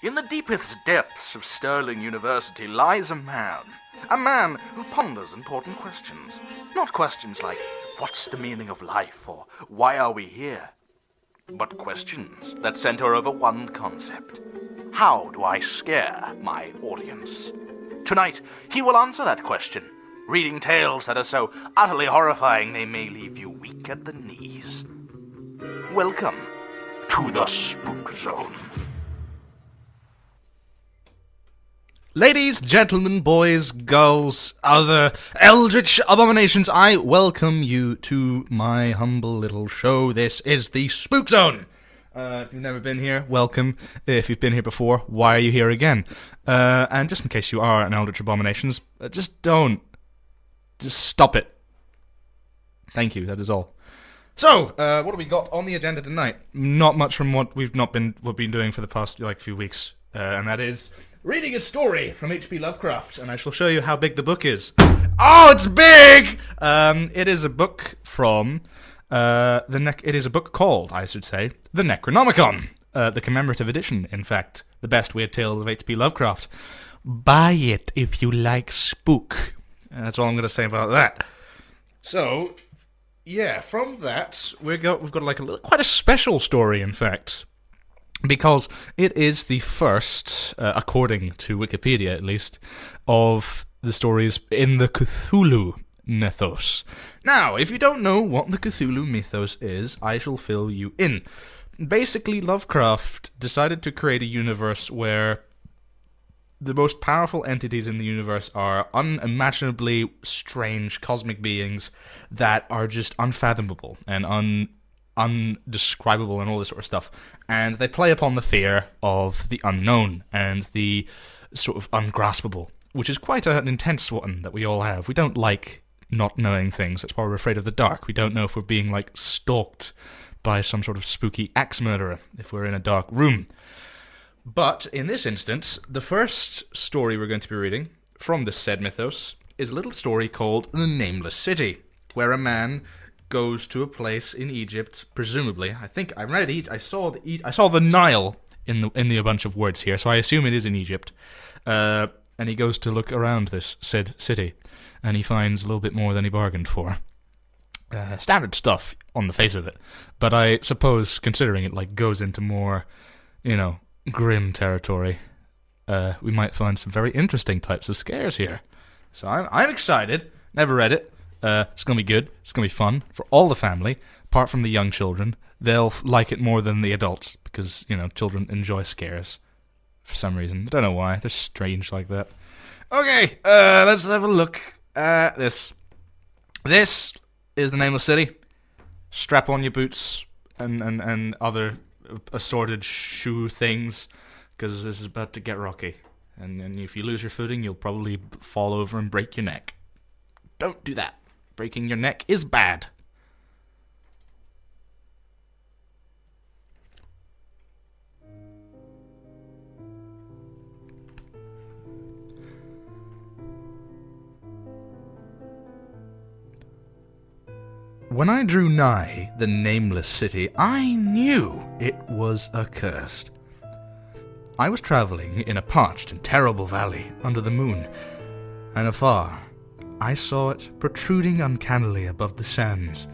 In the deepest depths of Stirling University lies a man who ponders important questions. Not questions like, what's the meaning of life, or why are we here? But questions that center over one concept. How do I scare my audience? Tonight, he will answer that question, reading tales that are so utterly horrifying they may leave you weak at the knees. Welcome to the Spook Zone. Ladies, gentlemen, boys, girls, other eldritch abominations, I welcome you to my humble little show. This is the Spook Zone. If you've never been here, welcome. If you've been here before, why are you here again? And just in case you are an eldritch abominations, just don't. Just stop it. Thank you, that is all. So, what have we got on the agenda tonight? Not much from what we've been doing for the past few weeks, and that is reading a story from H.P. Lovecraft, and I shall show you how big the book is. Oh, it's big! It is a book from it is a book called, I should say, the Necronomicon, the commemorative edition. In fact, the best weird tales of H.P. Lovecraft. Buy it if you like spook. That's all I'm going to say about that. So, yeah, from that we've got quite a special story, in fact. Because it is the first, according to Wikipedia at least, of the stories in the Cthulhu mythos. Now, if you don't know what the Cthulhu mythos is, I shall fill you in. Basically, Lovecraft decided to create a universe where the most powerful entities in the universe are unimaginably strange cosmic beings that are just unfathomable and undescribable and all this sort of stuff, and they play upon the fear of the unknown and the sort of ungraspable, which is quite an intense one that we all have. We don't like not knowing things. That's why we're afraid of the dark. We don't know if we're being stalked by some sort of spooky axe murderer if we're in a dark room. But in this instance, the first story we're going to be reading from this said mythos is a little story called The Nameless City, where a man goes to a place in Egypt, presumably. I think I read I saw the Nile in the bunch of words here, so I assume it is in Egypt. And he goes to look around this said city, and he finds a little bit more than he bargained for. Standard stuff on the face of it, but I suppose considering it goes into more, grim territory, we might find some very interesting types of scares here. So I'm excited. Never read it. It's going to be good. It's going to be fun for all the family, apart from the young children. They'll like it more than the adults because, children enjoy scares for some reason. I don't know why. They're strange like that. Okay, let's have a look at this. This is The Nameless City. Strap on your boots and other assorted shoe things, because this is about to get rocky. And if you lose your footing, you'll probably fall over and break your neck. Don't do that. Breaking your neck is bad. When I drew nigh the nameless city, I knew it was accursed. I was travelling in a parched and terrible valley under the moon, and afar I saw it protruding uncannily above the sands,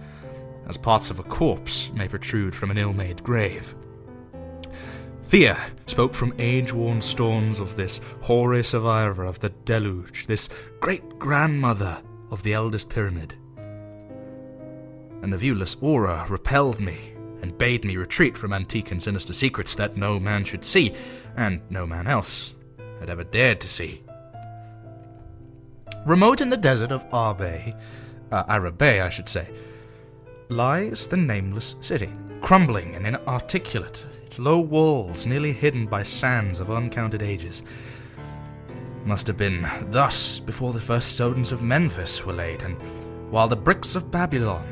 as parts of a corpse may protrude from an ill-made grave. Fear spoke from age-worn stones of this hoary survivor of the deluge, this great-grandmother of the eldest pyramid. And the viewless aura repelled me, and bade me retreat from antique and sinister secrets that no man should see, and no man else had ever dared to see. Remote in the desert of Arabe, I should say, lies the nameless city, crumbling and inarticulate, its low walls nearly hidden by sands of uncounted ages. Must have been thus before the first stones of Memphis were laid, and while the bricks of Babylon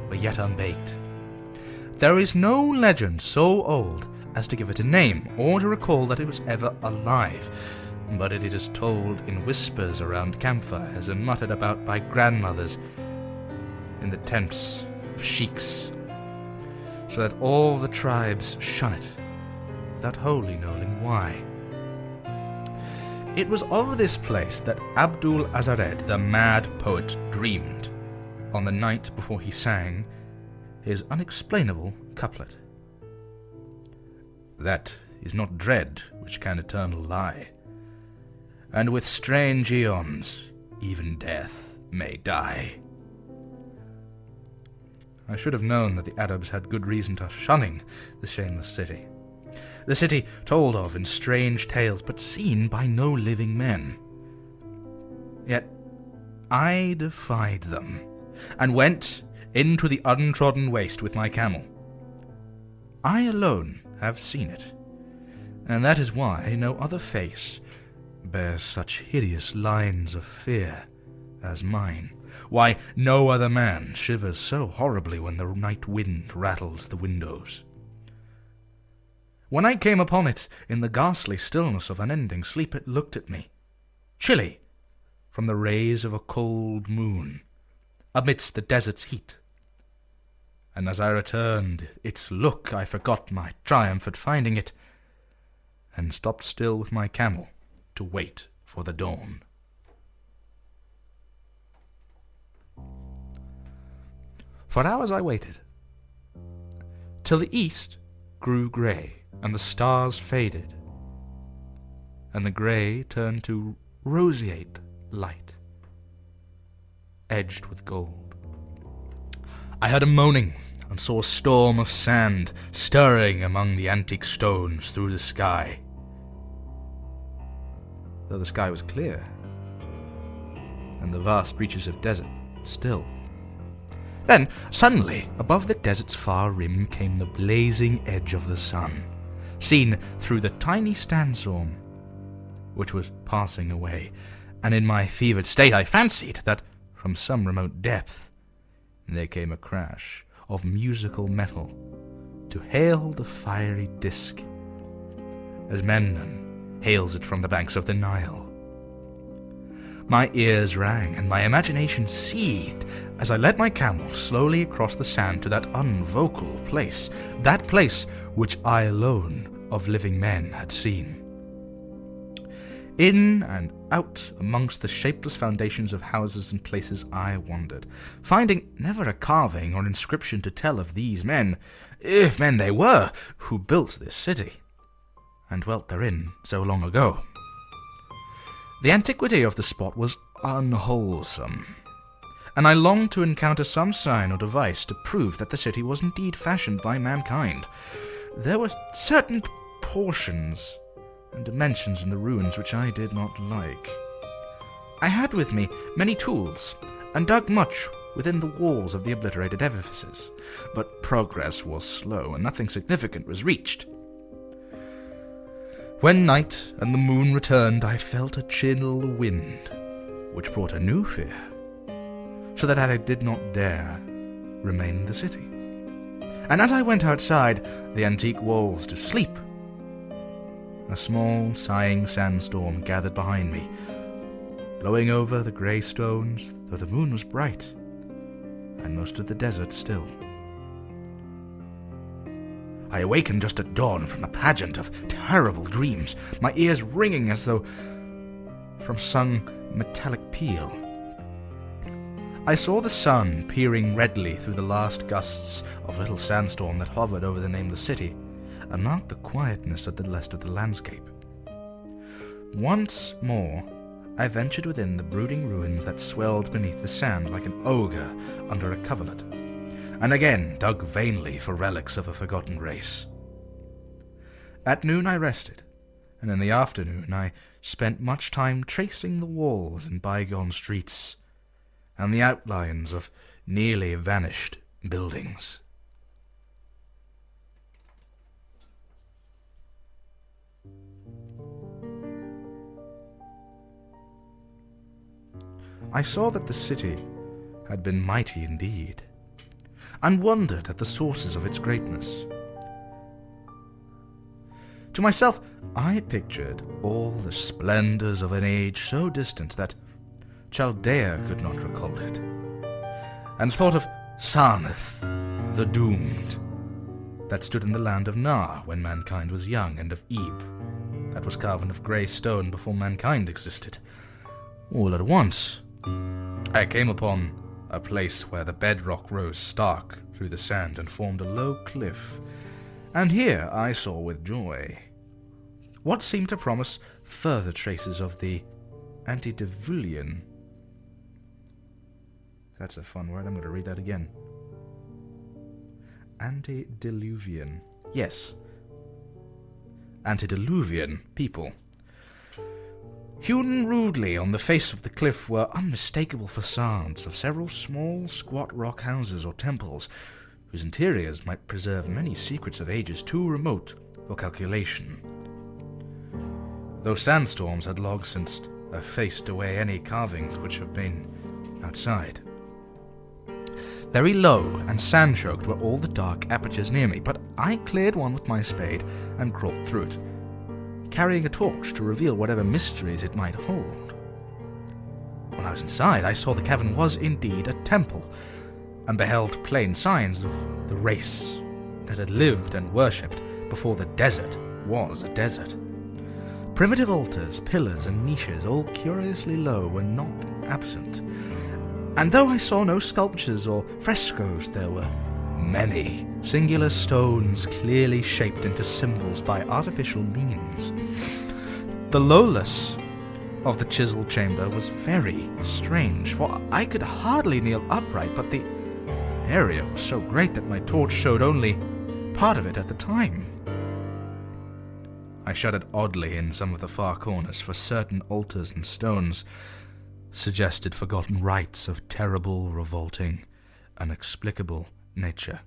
were yet unbaked. There is no legend so old as to give it a name, or to recall that it was ever alive, but it is told in whispers around campfires and muttered about by grandmothers in the tents of sheiks, so that all the tribes shun it, without wholly knowing why. It was of this place that Abdul Azared, the mad poet, dreamed on the night before he sang his unexplainable couplet. That is not dread which can eternal lie, and with strange aeons even death may die. I should have known that the Arabs had good reason to shunning the shameless city. The city told of in strange tales, but seen by no living men. Yet I defied them, and went into the untrodden waste with my camel. I alone have seen it, and that is why no other face bears such hideous lines of fear as mine, why no other man shivers so horribly when the night wind rattles the windows. When I came upon it in the ghastly stillness of unending sleep, it looked at me, chilly from the rays of a cold moon, amidst the desert's heat. And as I returned its look, I forgot my triumph at finding it, and stopped still with my camel to wait for the dawn. For hours I waited, till the east grew grey, and the stars faded, and the grey turned to roseate light, edged with gold. I heard a moaning, and saw a storm of sand stirring among the antique stones through the sky, though the sky was clear, and the vast reaches of desert still. Then, suddenly, above the desert's far rim came the blazing edge of the sun, seen through the tiny sandstorm, which was passing away, and in my fevered state I fancied that, from some remote depth, there came a crash of musical metal to hail the fiery disk, as Memnon hails it from the banks of the Nile. My ears rang, and my imagination seethed as I led my camel slowly across the sand to that unvocal place, that place which I alone of living men had seen. In and out amongst the shapeless foundations of houses and places I wandered, finding never a carving or inscription to tell of these men, if men they were, who built this city, and dwelt therein so long ago. The antiquity of the spot was unwholesome, and I longed to encounter some sign or device to prove that the city was indeed fashioned by mankind. There were certain portions and dimensions in the ruins which I did not like. I had with me many tools, and dug much within the walls of the obliterated edifices, but progress was slow, and nothing significant was reached. When night and the moon returned, I felt a chill wind, which brought a new fear, so that I did not dare remain in the city. And as I went outside the antique walls to sleep, a small, sighing sandstorm gathered behind me, blowing over the grey stones, though the moon was bright, and most of the desert still. I awakened just at dawn from a pageant of terrible dreams, my ears ringing as though from some metallic peal. I saw the sun peering redly through the last gusts of little sandstorm that hovered over the nameless city, and marked the quietness of the rest of the landscape. Once more, I ventured within the brooding ruins that swelled beneath the sand like an ogre under a coverlet, and again dug vainly for relics of a forgotten race. At noon I rested, and in the afternoon I spent much time tracing the walls and bygone streets, and the outlines of nearly vanished buildings. I saw that the city had been mighty indeed, and wondered at the sources of its greatness. To myself, I pictured all the splendors of an age so distant that Chaldea could not recall it, and thought of Sarnath, the doomed, that stood in the land of Nar when mankind was young, and of Ib, that was carven of grey stone before mankind existed. All at once, I came upon a place where the bedrock rose stark through the sand and formed a low cliff, and here I saw with joy what seemed to promise further traces of the antediluvian. That's a fun word. I'm going to read that again. Antediluvian. Yes. Antediluvian people. Hewn rudely on the face of the cliff were unmistakable facades of several small, squat rock houses or temples, whose interiors might preserve many secrets of ages too remote for calculation. Those sandstorms had long since effaced away any carvings which have been outside. Very low and sand-choked were all the dark apertures near me, but I cleared one with my spade and crawled through it, carrying a torch to reveal whatever mysteries it might hold. When I was inside, I saw the cavern was indeed a temple, and beheld plain signs of the race that had lived and worshipped before the desert was a desert. Primitive altars, pillars, and niches, all curiously low, were not absent. And though I saw no sculptures or frescoes, there were many singular stones clearly shaped into symbols by artificial means. The lowness of the chiseled chamber was very strange, for I could hardly kneel upright, but the area was so great that my torch showed only part of it at the time. I shuddered oddly in some of the far corners, for certain altars and stones suggested forgotten rites of terrible, revolting, inexplicable nature,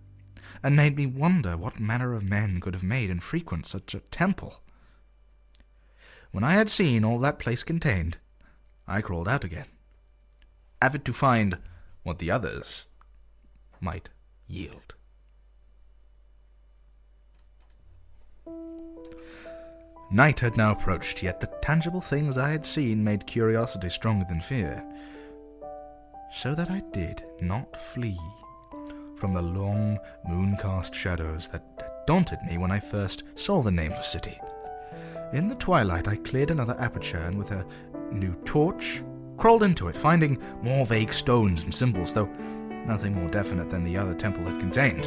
and made me wonder what manner of men could have made and frequent such a temple. When I had seen all that place contained, I crawled out again, avid to find what the others might yield. Night had now approached, yet the tangible things I had seen made curiosity stronger than fear, so that I did not flee from the long, moon-cast shadows that daunted me when I first saw the nameless city. In the twilight I cleared another aperture, and with a new torch crawled into it, finding more vague stones and symbols, though nothing more definite than the other temple had contained.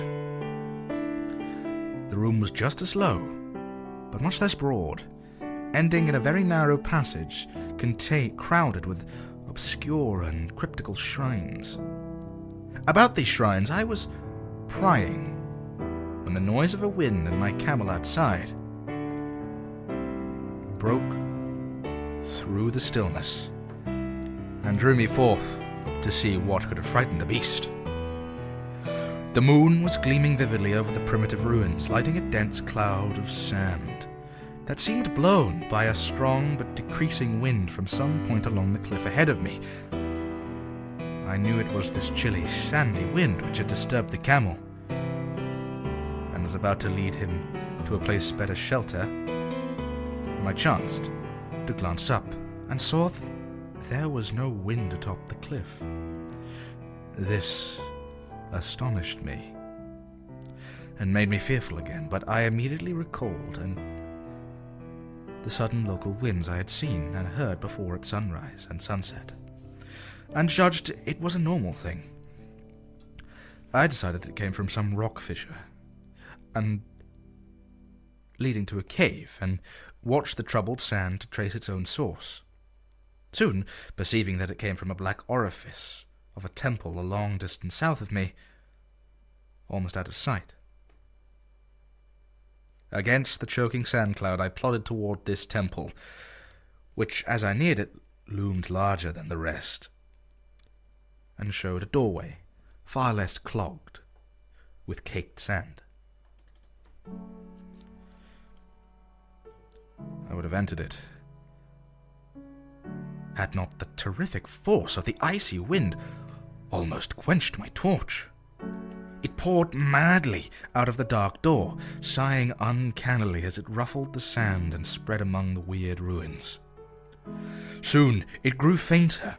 The room was just as low, but much less broad, ending in a very narrow passage crowded with obscure and cryptical shrines. About these shrines I was prying when the noise of a wind and my camel outside broke through the stillness and drew me forth to see what could have frightened the beast. The moon was gleaming vividly over the primitive ruins, lighting a dense cloud of sand that seemed blown by a strong but decreasing wind from some point along the cliff ahead of me. I knew it was this chilly, sandy wind which had disturbed the camel, and was about to lead him to a place better shelter, when I chanced to glance up and saw there was no wind atop the cliff. This astonished me and made me fearful again, but I immediately recalled the sudden local winds I had seen and heard before at sunrise and sunset, and judged it was a normal thing. I decided it came from some rock fissure and leading to a cave, and watched the troubled sand to trace its own source, soon perceiving that it came from a black orifice of a temple a long distance south of me, almost out of sight. Against the choking sand cloud I plodded toward this temple, which, as I neared it, loomed larger than the rest, and showed a doorway far less clogged with caked sand. I would have entered it had not the terrific force of the icy wind almost quenched my torch. It poured madly out of the dark door, sighing uncannily as it ruffled the sand and spread among the weird ruins. Soon it grew fainter,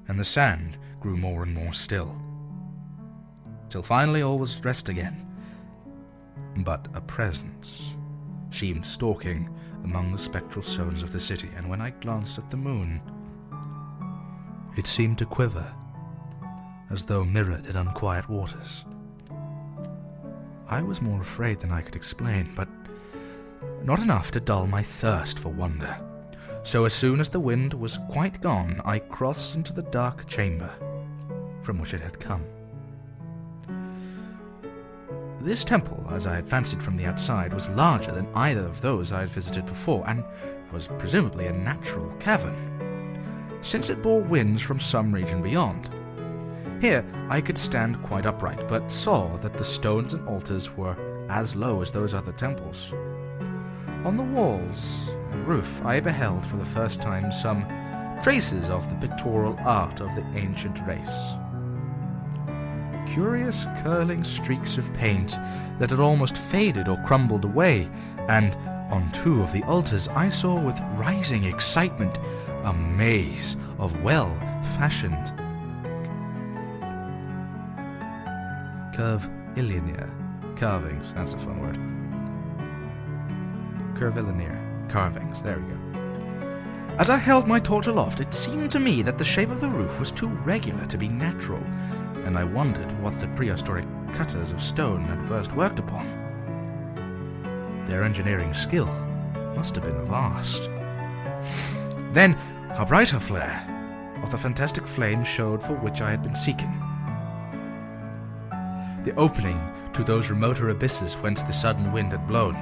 and the sand grew more and more still, till finally all was rest again, but a presence seemed stalking among the spectral stones of the city, and when I glanced at the moon, it seemed to quiver, as though mirrored in unquiet waters. I was more afraid than I could explain, but not enough to dull my thirst for wonder. So as soon as the wind was quite gone, I crossed into the dark chamber from which it had come. This temple, as I had fancied from the outside, was larger than either of those I had visited before, and was presumably a natural cavern, since it bore winds from some region beyond. Here I could stand quite upright, but saw that the stones and altars were as low as those other temples. On the walls and roof I beheld for the first time some traces of the pictorial art of the ancient race. Curious curling streaks of paint that had almost faded or crumbled away, and on two of the altars I saw with rising excitement a maze of well-fashioned curvilinear carvings. That's a fun word. Curvilinear carvings, there we go. As I held my torch aloft, it seemed to me that the shape of the roof was too regular to be natural, and I wondered what the prehistoric cutters of stone had first worked upon. Their engineering skill must have been vast. Then a brighter flare of the fantastic flame showed for which I had been seeking. The opening to those remoter abysses whence the sudden wind had blown.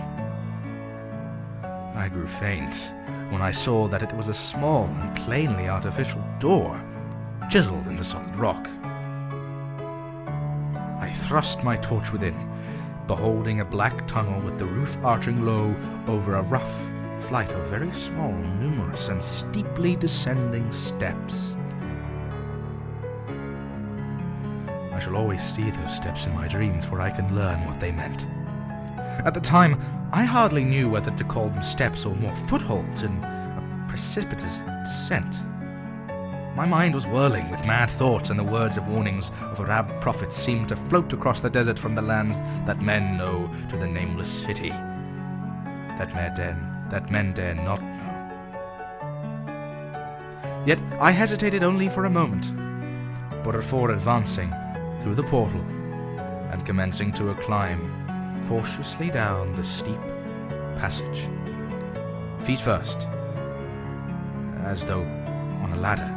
I grew faint when I saw that it was a small and plainly artificial door, chiseled in the solid rock. I thrust my torch within, beholding a black tunnel with the roof arching low over a rough flight of very small, numerous, and steeply descending steps. I shall always see those steps in my dreams, for I can learn what they meant. At the time, I hardly knew whether to call them steps or more footholds in a precipitous descent. My mind was whirling with mad thoughts, and the words of warnings of Arab prophets seemed to float across the desert from the lands that men know to the nameless city that men dare not know. Yet I hesitated only for a moment, but before advancing through the portal and commencing to climb cautiously down the steep passage, feet first, as though on a ladder.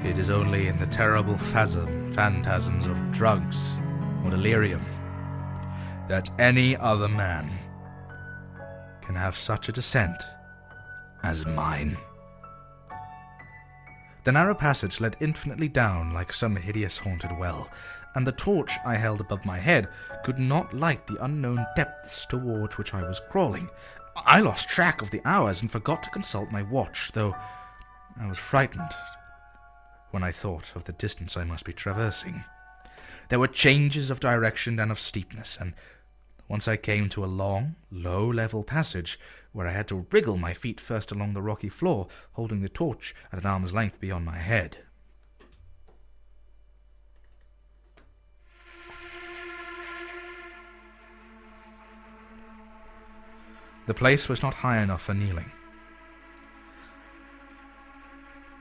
It is only in the terrible phantasms of drugs or delirium that any other man can have such a descent as mine. The narrow passage led infinitely down like some hideous haunted well, and the torch I held above my head could not light the unknown depths towards which I was crawling. I lost track of the hours and forgot to consult my watch, though I was frightened when I thought of the distance I must be traversing. There were changes of direction and of steepness, and once I came to a long, low-level passage where I had to wriggle my feet first along the rocky floor, holding the torch at an arm's length beyond my head. The place was not high enough for kneeling.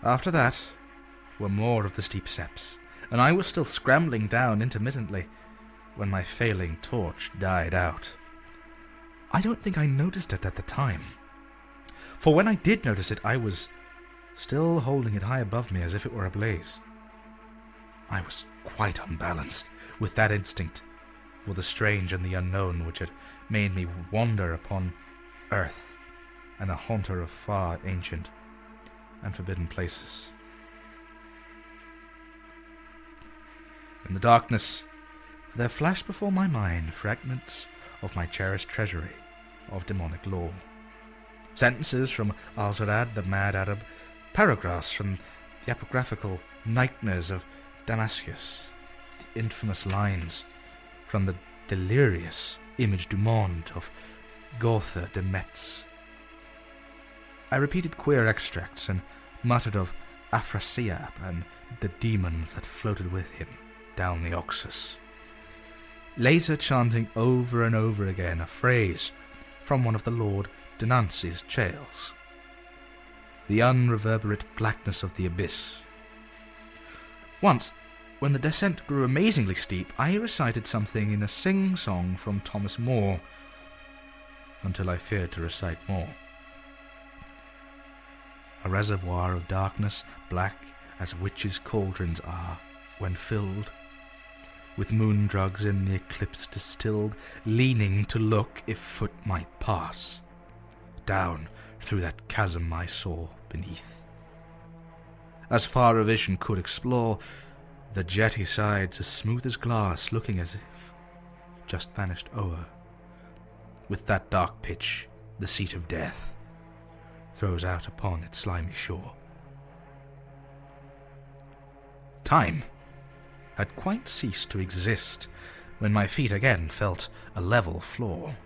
After that were more of the steep steps, and I was still scrambling down intermittently when my failing torch died out. I don't think I noticed it at the time, for when I did notice it, I was still holding it high above me as if it were ablaze. I was quite unbalanced with that instinct for the strange and the unknown which had made me wander upon earth and a haunter of far ancient and forbidden places. In the darkness, there flashed before my mind fragments of my cherished treasury of demonic lore. Sentences from Al-Zarad, the mad Arab, paragraphs from the apocryphal nightmares of Damascus, the infamous lines from the delirious Image du Monde of Gotha de Metz. I repeated queer extracts and muttered of Afrasiab and the demons that floated with him down the Oxus. later chanting over and over again a phrase from one of the Lord Denounce's chants. The unreverberate blackness of the abyss. Once, when the descent grew amazingly steep, I recited something in a sing-song from Thomas More, until I feared to recite more. A reservoir of darkness, black as witches' cauldrons are, when filled, with moon drugs in the eclipse distilled, leaning to look if foot might pass, down through that chasm I saw beneath. As far a vision could explore, the jetty sides as smooth as glass, looking as if just vanished o'er, with that dark pitch, the seat of death, throws out upon its slimy shore. Time had quite ceased to exist when my feet again felt a level floor,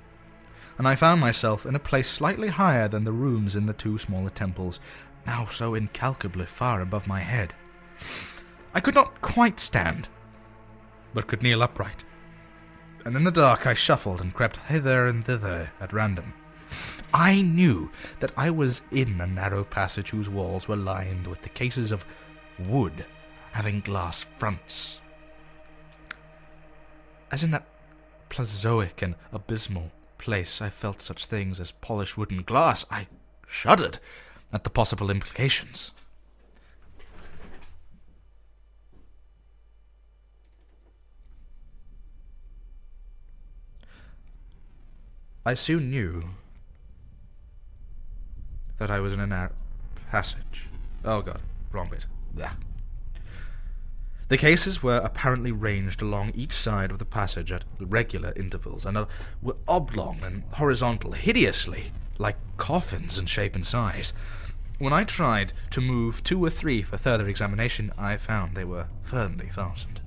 and I found myself in a place slightly higher than the rooms in the two smaller temples, now so incalculably far above my head. I could not quite stand, but could kneel upright, and in the dark I shuffled and crept hither and thither at random. I knew that I was in a narrow passage whose walls were lined with the cases of wood having glass fronts. As in that plazoic and abysmal place I felt such things as polished wood and glass, I shuddered at the possible implications. I soon knew that I was in a narrow passage. Oh god, wrong bit. Blah. The cases were apparently ranged along each side of the passage at regular intervals, and were oblong and horizontal, hideously like coffins in shape and size. When I tried to move 2 or 3 for further examination, I found they were firmly fastened.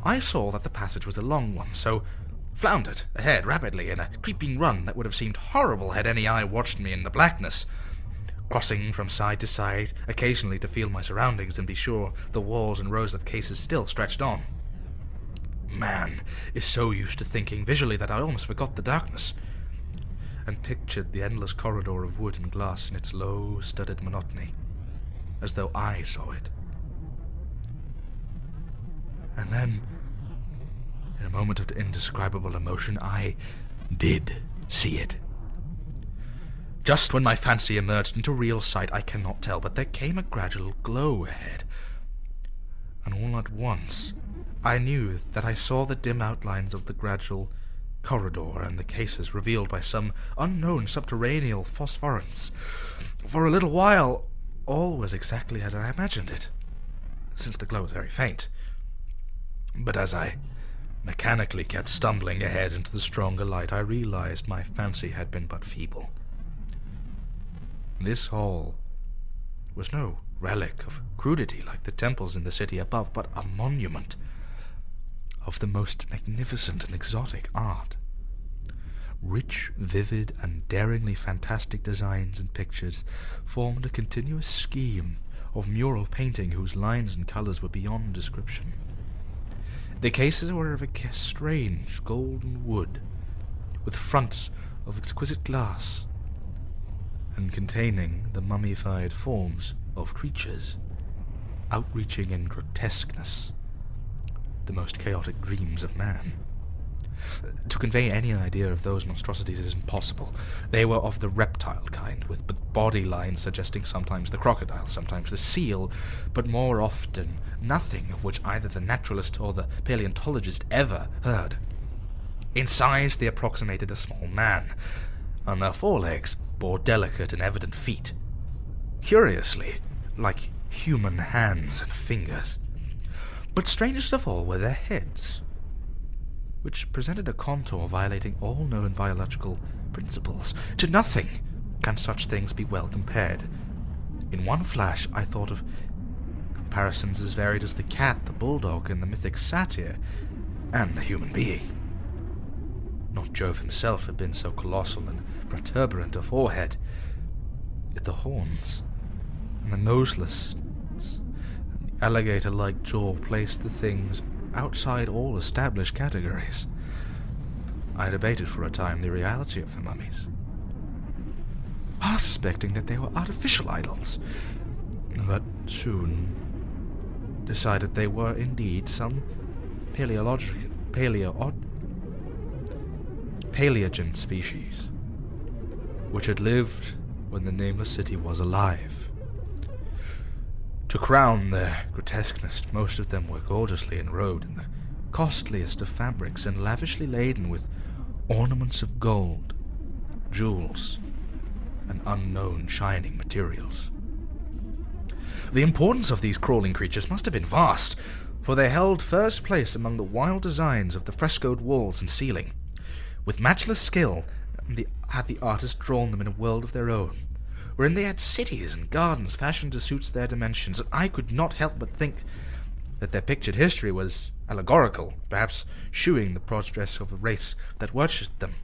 I saw that the passage was a long one, so floundered ahead rapidly in a creeping run that would have seemed horrible had any eye watched me in the blackness, crossing from side to side, occasionally to feel my surroundings and be sure the walls and rows of cases still stretched on. Man is so used to thinking visually that I almost forgot the darkness, and pictured the endless corridor of wood and glass in its low, studded monotony, as though I saw it. And then, in a moment of indescribable emotion, I did see it. Just when my fancy emerged into real sight, I cannot tell, but there came a gradual glow ahead, and all at once I knew that I saw the dim outlines of the gradual corridor and the cases revealed by some unknown subterranean phosphorescence. For a little while, all was exactly as I imagined it, since the glow was very faint. But as I mechanically kept stumbling ahead into the stronger light, I realized my fancy had been but feeble. This hall was no relic of crudity like the temples in the city above, but a monument of the most magnificent and exotic art. Rich, vivid, and daringly fantastic designs and pictures formed a continuous scheme of mural painting whose lines and colors were beyond description. The cases were of a strange golden wood, with fronts of exquisite glass, and containing the mummified forms of creatures, outreaching in grotesqueness, the most chaotic dreams of man. To convey any idea of those monstrosities is impossible. They were of the reptile kind, with body lines suggesting sometimes the crocodile, sometimes the seal, but more often nothing of which either the naturalist or the paleontologist ever heard. In size they approximated a small man, and their forelegs bore delicate and evident feet, curiously like human hands and fingers. But strangest of all were their heads, which presented a contour violating all known biological principles. To nothing can such things be well compared. In one flash I thought of comparisons as varied as the cat, the bulldog, and the mythic satyr, and the human being. Not Jove himself had been so colossal and protuberant a forehead, yet the horns and the noseless and the alligator-like jaw placed the things outside all established categories. I debated for a time the reality of the mummies, half suspecting that they were artificial idols, but soon decided they were indeed some paleogen species, which had lived when the nameless city was alive. To crown their grotesqueness, most of them were gorgeously enrobed in the costliest of fabrics and lavishly laden with ornaments of gold, jewels, and unknown shining materials. The importance of these crawling creatures must have been vast, for they held first place among the wild designs of the frescoed walls and ceiling. With matchless skill, had the artists drawn them in a world of their own, wherein they had cities and gardens fashioned to suit their dimensions, and I could not help but think that their pictured history was allegorical, perhaps shewing the progress of a race that worshipped them.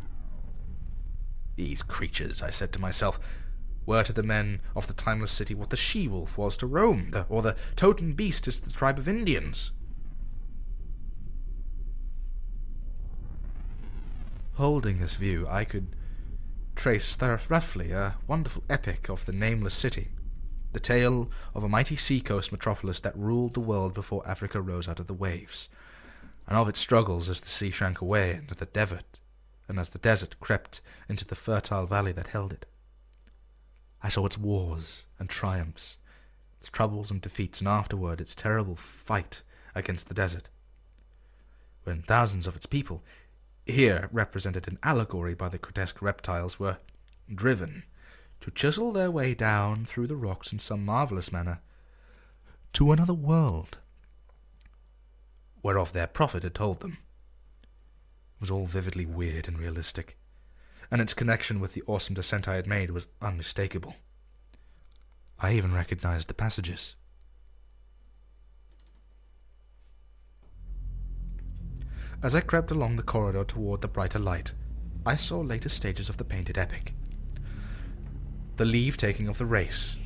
These creatures, I said to myself, were to the men of the timeless city what the she-wolf was to Rome, or the totem beast is to the tribe of Indians. Holding this view, I could trace roughly a wonderful epic of the nameless city, the tale of a mighty seacoast metropolis that ruled the world before Africa rose out of the waves, and of its struggles as the sea shrank away into the desert, and as the desert crept into the fertile valley that held it. I saw its wars and triumphs, its troubles and defeats, and afterward its terrible fight against the desert, when thousands of its people, here represented in allegory by the grotesque reptiles, were driven to chisel their way down through the rocks in some marvellous manner to another world, whereof their prophet had told them. It was all vividly weird and realistic, and its connection with the awesome descent I had made was unmistakable. I even recognized the passages. As I crept along the corridor toward the brighter light, I saw later stages of the painted epic. The leave-taking of the race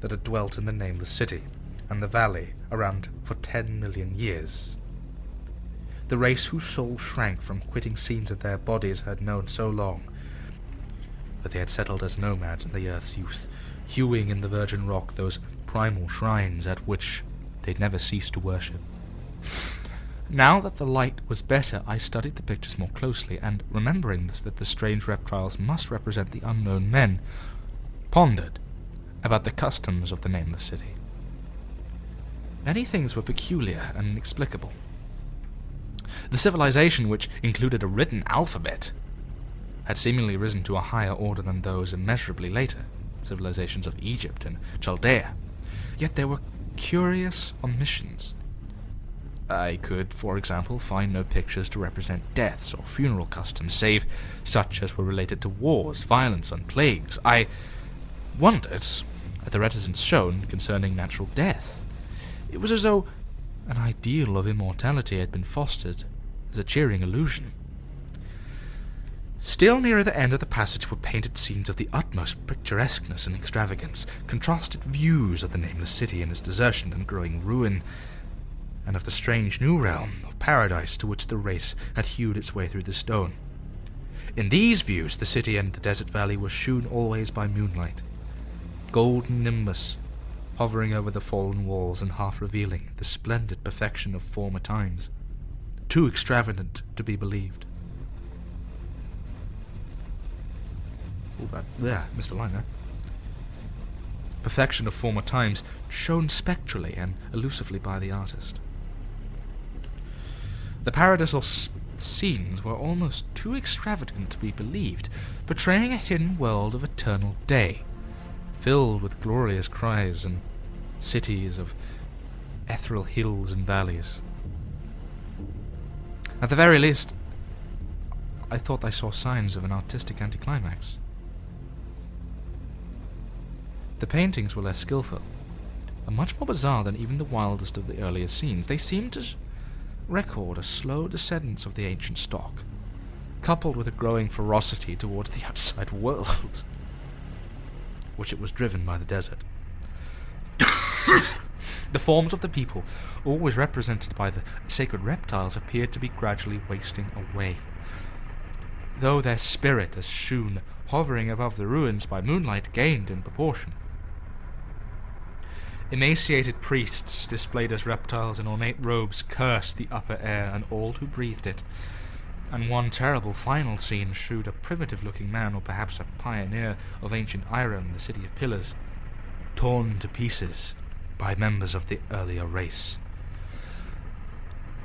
that had dwelt in the nameless city and the valley around for 10 million years. The race whose soul shrank from quitting scenes that their bodies had known so long, but they had settled as nomads in the earth's youth, hewing in the virgin rock those primal shrines at which they'd never ceased to worship. Now that the light was better, I studied the pictures more closely, and remembering that the strange reptiles must represent the unknown men, pondered about the customs of the nameless city. Many things were peculiar and inexplicable. The civilization, which included a written alphabet, had seemingly risen to a higher order than those immeasurably later civilizations of Egypt and Chaldea. Yet there were curious omissions. I could, for example, find no pictures to represent deaths or funeral customs, save such as were related to wars, violence, and plagues. I wondered at the reticence shown concerning natural death. It was as though an ideal of immortality had been fostered as a cheering illusion. Still nearer the end of the passage were painted scenes of the utmost picturesqueness and extravagance, contrasted views of the nameless city and its desertion and growing ruin, and of the strange new realm of paradise to which the race had hewed its way through the stone. In these views the city and the desert valley were shewn always by moonlight, golden nimbus hovering over the fallen walls and half revealing the splendid perfection of former times, too extravagant to be believed. Mr. Liner. Perfection of former times, shown spectrally and elusively by the artist. The paradisal scenes were almost too extravagant to be believed, portraying a hidden world of eternal day, filled with glorious cries and cities of ethereal hills and valleys. At the very least, I thought I saw signs of an artistic anticlimax. The paintings were less skillful, and much more bizarre than even the wildest of the earlier scenes. They seemed to record a slow descendance of the ancient stock, coupled with a growing ferocity towards the outside world, which it was driven by the desert. The forms of the people, always represented by the sacred reptiles, appeared to be gradually wasting away, though their spirit, as shewn hovering above the ruins by moonlight, gained in proportion. Emaciated priests, displayed as reptiles in ornate robes, cursed the upper air and all who breathed it, and one terrible final scene shewed a primitive-looking man, or perhaps a pioneer of ancient Iram, the city of pillars, torn to pieces by members of the earlier race.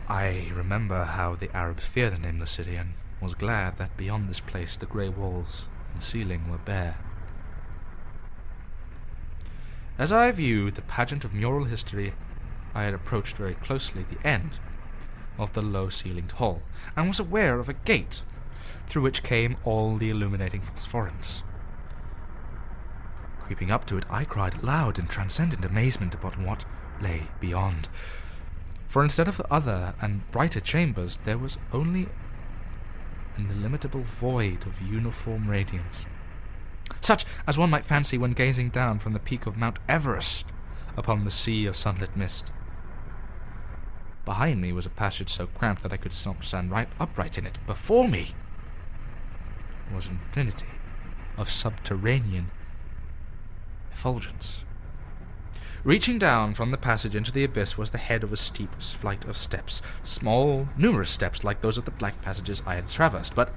I remember how the Arabs fear the nameless city, and was glad that beyond this place the grey walls and ceiling were bare. As I viewed the pageant of mural history, I had approached very closely the end of the low-ceilinged hall, and was aware of a gate, through which came all the illuminating phosphorescence. Creeping up to it, I cried aloud in transcendent amazement upon what lay beyond. For instead of other and brighter chambers, there was only an illimitable void of uniform radiance, such as one might fancy when gazing down from the peak of Mount Everest upon the sea of sunlit mist. Behind me was a passage so cramped that I could not stand right upright in it. Before me was an infinity of subterranean effulgence. Reaching down from the passage into the abyss was the head of a steep flight of steps, small, numerous steps like those of the black passages I had traversed, but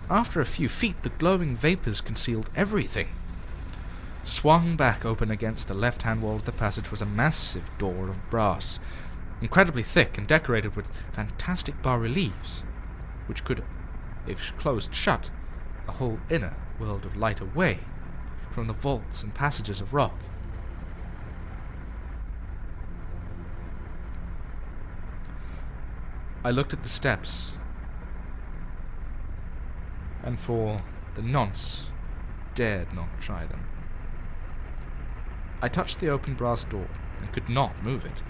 after a few feet the glowing vapours concealed everything. Swung back open against the left-hand wall of the passage was a massive door of brass, incredibly thick and decorated with fantastic bas-reliefs, which could, if closed shut, the whole inner world of light away from the vaults and passages of rock. I looked at the steps, and for the nonce dared not try them. I touched the open brass door, and could not move it.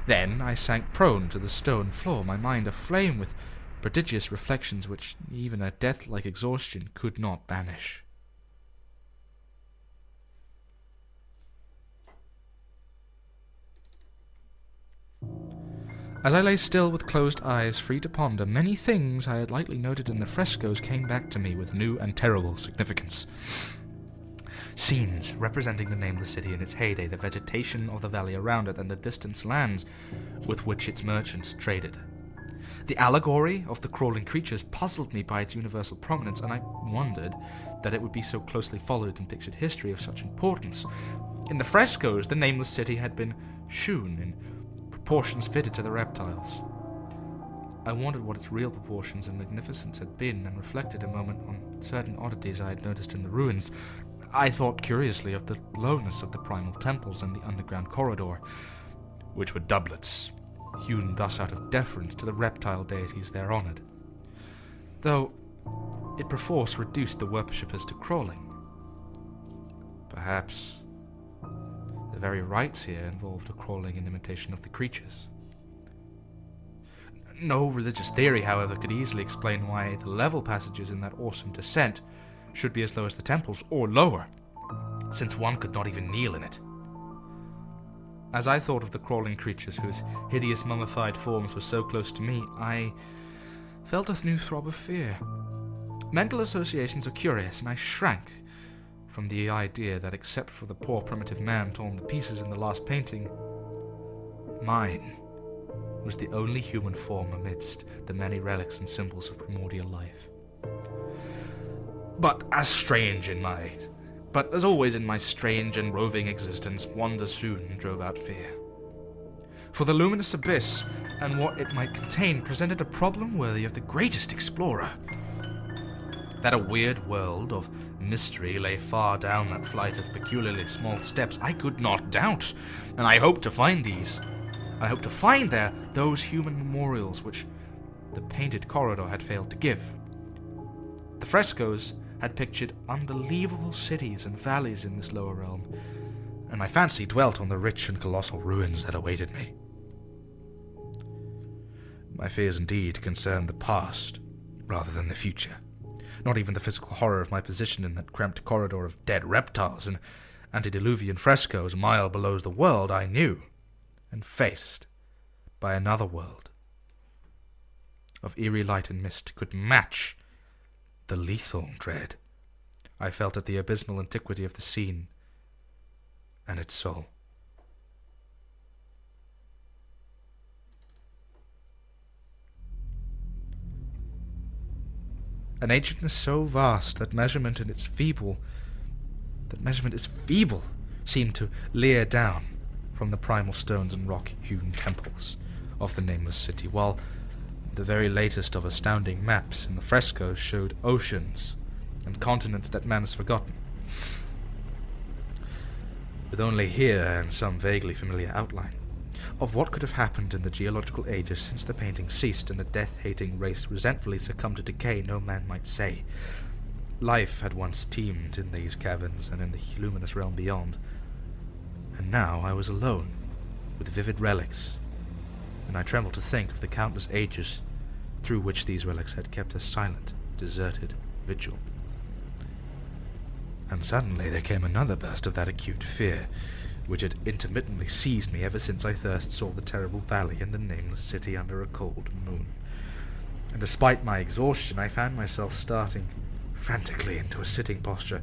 Then I sank prone to the stone floor, my mind aflame with prodigious reflections which even a death-like exhaustion could not banish. As I lay still with closed eyes, free to ponder, many things I had lightly noted in the frescoes came back to me with new and terrible significance. Scenes representing the nameless city in its heyday, the vegetation of the valley around it, and the distant lands with which its merchants traded. The allegory of the crawling creatures puzzled me by its universal prominence, and I wondered that it would be so closely followed in pictured history of such importance. In the frescoes, the nameless city had been shewn in proportions fitted to the reptiles. I wondered what its real proportions and magnificence had been, and reflected a moment on certain oddities I had noticed in the ruins. I thought curiously of the lowness of the primal temples and the underground corridor, which were doublets, hewn thus out of deference to the reptile deities there honoured, though it perforce reduced the worshippers to crawling. Perhaps the very rites here involved a crawling in imitation of the creatures. No religious theory, however, could easily explain why the level passages in that awesome descent should be as low as the temples, or lower, since one could not even kneel in it. As I thought of the crawling creatures whose hideous mummified forms were so close to me, I felt a new throb of fear. Mental associations are curious, and I shrank from the idea that except for the poor primitive man torn to pieces in the last painting, mine was the only human form amidst the many relics and symbols of primordial life. But as always in my strange and roving existence, wonder soon drove out fear. For the luminous abyss and what it might contain presented a problem worthy of the greatest explorer. That a weird world of mystery lay far down that flight of peculiarly small steps I could not doubt, and I hoped to find these. I hoped to find there those human memorials which the painted corridor had failed to give. The frescoes had pictured unbelievable cities and valleys in this lower realm, and my fancy dwelt on the rich and colossal ruins that awaited me. My fears indeed concerned the past rather than the future. Not even the physical horror of my position in that cramped corridor of dead reptiles and antediluvian frescoes a mile below the world I knew and faced by another world of eerie light and mist could match the lethal dread I felt at the abysmal antiquity of the scene and its soul. An ancientness so vast that measurement is feeble seemed to leer down from the primal stones and rock-hewn temples of the nameless city, while the very latest of astounding maps in the frescoes showed oceans and continents that man has forgotten, with only here and some vaguely familiar outline of what could have happened in the geological ages since the painting ceased and the death-hating race resentfully succumbed to decay. No man might say. Life had once teemed in these caverns and in the luminous realm beyond, and now I was alone with vivid relics, and I trembled to think of the countless ages through which these relics had kept a silent, deserted vigil. And suddenly there came another burst of that acute fear which had intermittently seized me ever since I first saw the terrible valley and the nameless city under a cold moon. And despite my exhaustion, I found myself starting frantically into a sitting posture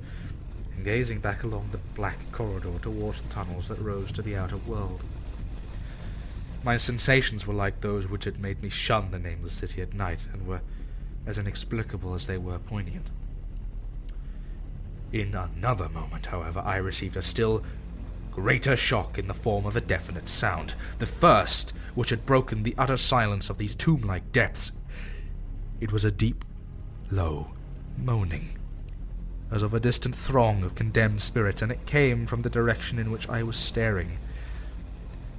and gazing back along the black corridor towards the tunnels that rose to the outer world. My sensations were like those which had made me shun the nameless city at night, and were as inexplicable as they were poignant. In another moment, however, I received a still greater shock in the form of a definite sound, the first which had broken the utter silence of these tomb-like depths. It was a deep, low moaning, as of a distant throng of condemned spirits, and it came from the direction in which I was staring.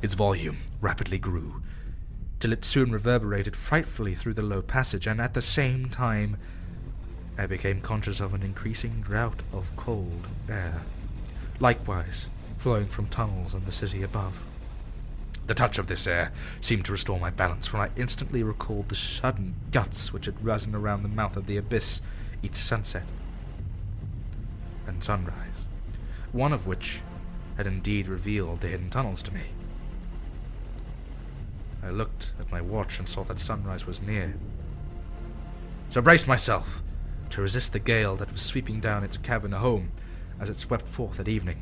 Its volume rapidly grew, till it soon reverberated frightfully through the low passage, and at the same time I became conscious of an increasing draught of cold air, likewise flowing from tunnels in the city above. The touch of this air seemed to restore my balance, for I instantly recalled the sudden guts which had risen around the mouth of the abyss each sunset and sunrise, one of which had indeed revealed the hidden tunnels to me. I looked at my watch and saw that sunrise was near, so I braced myself to resist the gale that was sweeping down its cavern home as it swept forth at evening.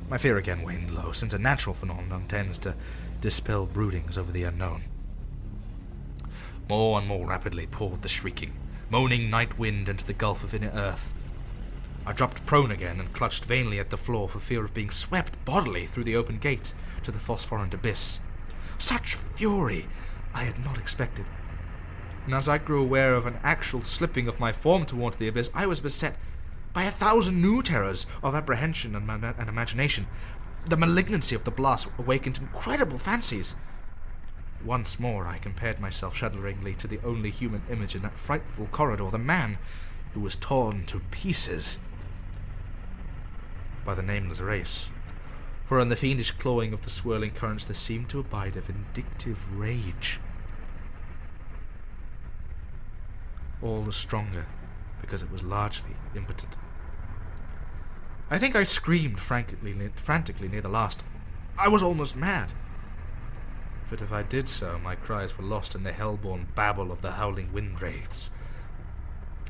My fear again waned low, since a natural phenomenon tends to dispel broodings over the unknown. More and more rapidly poured the shrieking, moaning night wind into the gulf of inner earth. I dropped prone again and clutched vainly at the floor for fear of being swept bodily through the open gate to the phosphorescent abyss. Such fury I had not expected, and as I grew aware of an actual slipping of my form towards the abyss, I was beset by 1,000 new terrors of apprehension and imagination. The malignancy of the blast awakened incredible fancies. Once more I compared myself shudderingly to the only human image in that frightful corridor, the man who was torn to pieces by the nameless race. For in the fiendish clawing of the swirling currents there seemed to abide a vindictive rage, all the stronger because it was largely impotent. I think I screamed frantically near the last. I was almost mad. But if I did so, my cries were lost in the hell-born babble of the howling wind wraiths.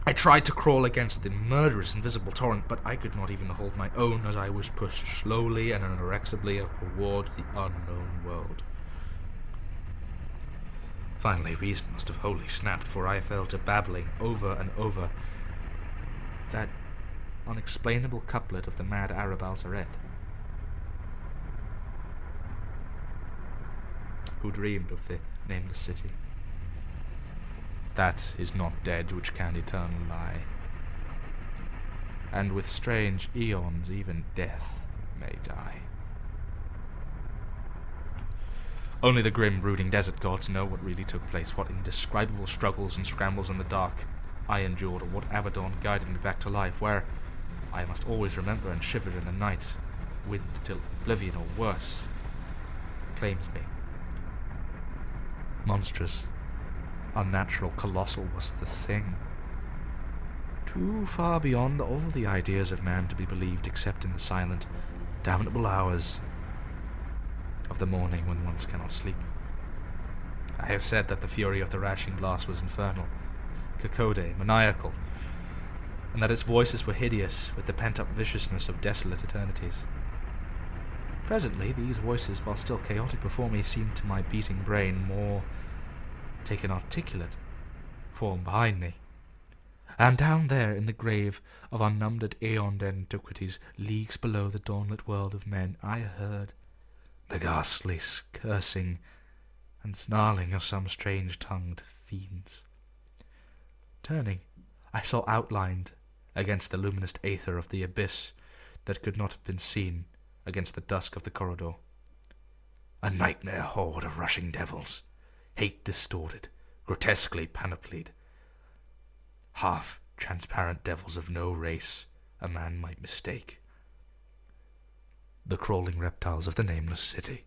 I tried to crawl against the murderous invisible torrent, but I could not even hold my own as I was pushed slowly and inexorably towards the unknown world. Finally, reason must have wholly snapped, for I fell to babbling over and over that unexplainable couplet of the mad Arab al-Sared, who dreamed of the nameless city. That is not dead which can eternal lie, and with strange eons even death may die. Only the grim, brooding desert gods know what really took place, what indescribable struggles and scrambles in the dark I endured, or what Abaddon guided me back to life, where I must always remember and shiver in the night wind till oblivion or worse claims me. Monstrous, unnatural, colossal was the thing, too far beyond all the ideas of man to be believed except in the silent, damnable hours of the morning when one cannot sleep. I have said that the fury of the rashing blast was infernal, cacode, maniacal, and that its voices were hideous with the pent-up viciousness of desolate eternities. Presently, these voices, while still chaotic before me, seemed to my beating brain more take an articulate form behind me. And down there in the grave of unnumbered aeoned antiquities, leagues below the dawnlit world of men, I heard the ghastly cursing and snarling of some strange-tongued fiends. Turning, I saw outlined against the luminous aether of the abyss that could not have been seen against the dusk of the corridor a nightmare horde of rushing devils, hate-distorted, grotesquely panoplied, half-transparent devils of no race a man might mistake. The crawling reptiles of the nameless city.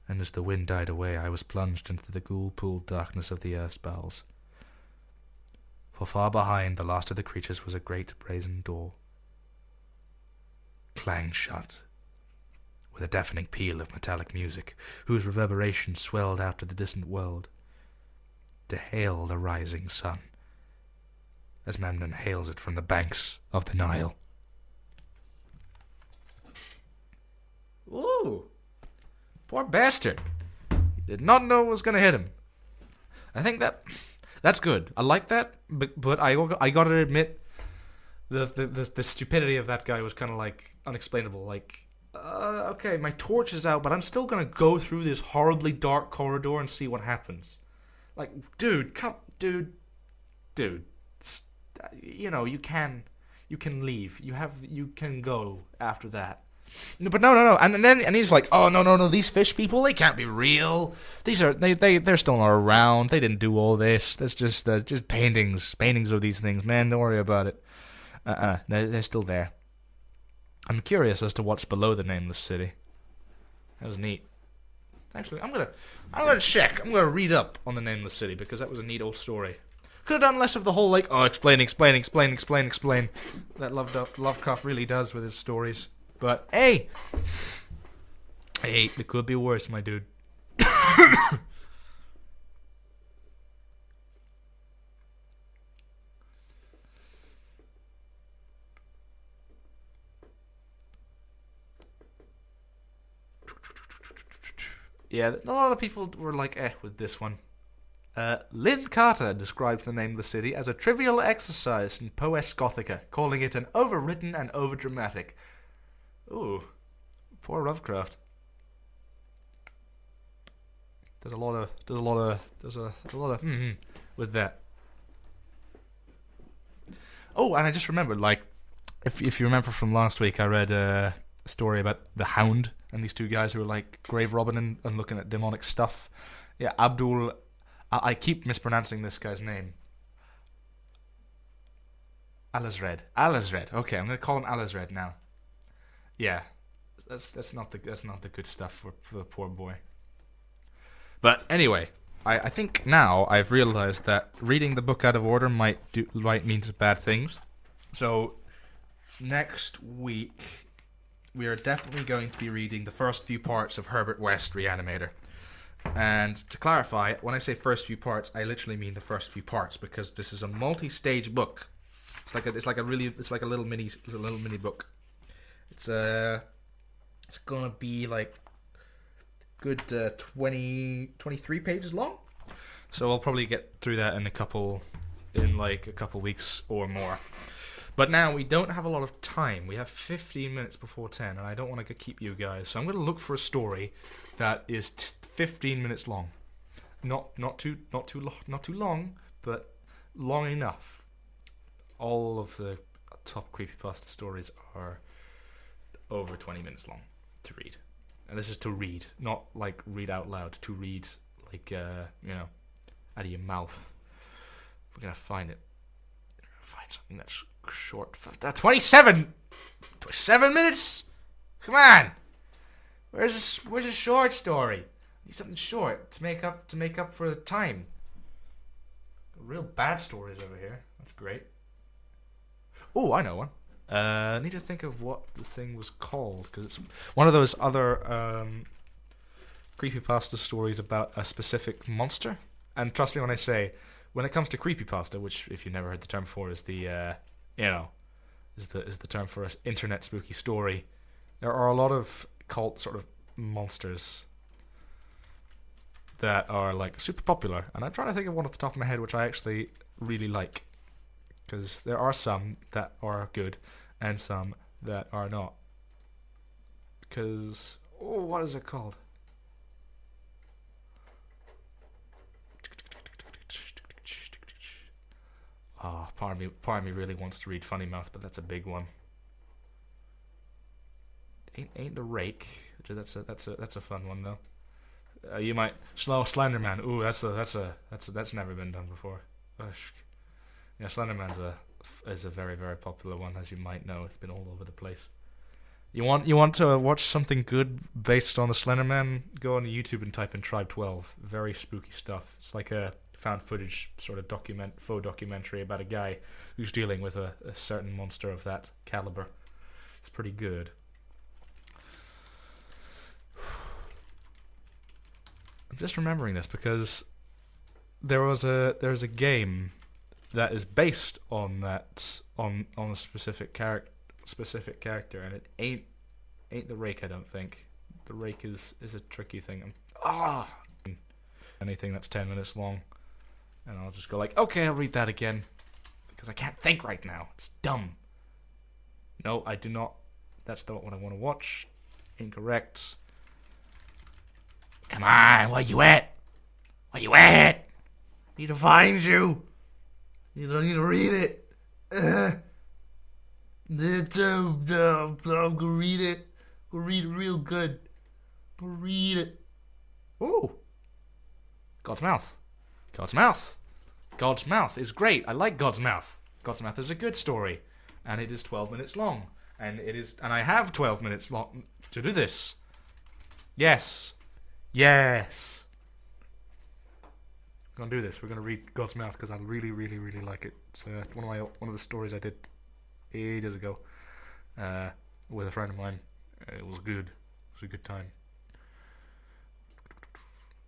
And as the wind died away, I was plunged into the ghoul-pooled darkness of the earth's bowels. For far behind the last of the creatures was a great brazen door, clanged shut, with a deafening peal of metallic music, whose reverberation swelled out to the distant world, to hail the rising sun, as Memnon hails it from the banks of the Nile. Ooh! Poor bastard. He did not know what was going to hit him. I think that's good. I like that, but I gotta admit, the stupidity of that guy was kind of like unexplainable. Like, okay, my torch is out, but I'm still gonna go through this horribly dark corridor and see what happens. Like, dude, you know, you can leave. You can go after that. No, but no, and he's like, oh no, these fish people, they can't be real. They're still not around. They didn't do all this. That's just paintings of these things, man. Don't worry about it. They're still there. I'm curious as to what's below the nameless city. That was neat. Actually, I'm gonna check. I'm gonna read up on the nameless city because that was a neat old story. Could have done less of the whole like, oh, explain that Lovecraft really does with his stories. But hey, it could be worse, my dude. Yeah, a lot of people were like, with this one. Lynn Carter described the name of the city as a trivial exercise in Poes Gothica, calling it an overwritten and overdramatic. Ooh, poor Lovecraft. There's a lot of with that. Oh, and I just remembered, like, if you remember from last week, I read a story about the Hound and these two guys who were like grave robbing and looking at demonic stuff. Yeah, Abdul. I keep mispronouncing this guy's name. Alazred. Okay, I'm gonna call him Alazred now. Yeah, that's not the good stuff for the poor boy. But anyway, I think now I've realized that reading the book out of order might mean some bad things. So next week we are definitely going to be reading the first few parts of Herbert West Reanimator. And to clarify, when I say first few parts, I literally mean the first few parts because this is a multi-stage book. It's like a little mini book. It's gonna be like good 23 pages long. So I'll probably get through that in a couple weeks or more. But now we don't have a lot of time. We have 15 minutes before 10, and I don't want to keep you guys. So I'm going to look for a story that is 15 minutes long. Not too long, but long enough. All of the top creepypasta stories are over 20 minutes long to read. And this is to read, not like read out loud, to read like out of your mouth. We're going to find it. Find something that's short. 27 minutes? Come on. Where's a short story? I need something short to make up for the time. Real bad stories over here. That's great. Oh, I know one. I need to think of what the thing was called, because it's one of those other creepypasta stories about a specific monster. And trust me when I say, when it comes to creepypasta, which if you've never heard the term before is the is the term for an internet spooky story, there are a lot of cult sort of monsters that are like super popular, and I'm trying to think of one off the top of my head which I actually really like, because there are some that are good and some that are not. Because what is it called? Oh, part of me really wants to read Funny Mouth, but that's a big one. Ain't the Rake? That's a fun one though. You might Slenderman. Ooh, that's never been done before. Gosh. Yeah, Slenderman's is a very, very popular one, as you might know. It's been all over the place. You want to watch something good based on the Slenderman? Go on YouTube and type in Tribe 12. Very spooky stuff. It's like a found footage sort of faux documentary about a guy who's dealing with a certain monster of that caliber. It's pretty good. I'm just remembering this because there's a game that is based on that on a specific character, and it ain't the Rake. I don't think the Rake is a tricky thing. Anything that's 10 minutes long, and I'll just go like, okay, I'll read that again because I can't think right now. It's dumb. No, I do not. That's not what I want to watch. Incorrect. Come on, where you at? Where you at? Need to find you. You don't need to read it. Go read it. Go read it real good. Go read it. Ooh. God's Mouth. God's Mouth. God's Mouth is great. I like God's Mouth. God's Mouth is a good story. And it is 12 minutes long. And I have 12 minutes long to do this. Yes. Yes. We're gonna do this. We're gonna read God's Mouth because I really, really, really like it. It's one of the stories I did ages ago with a friend of mine. It was good. It was a good time.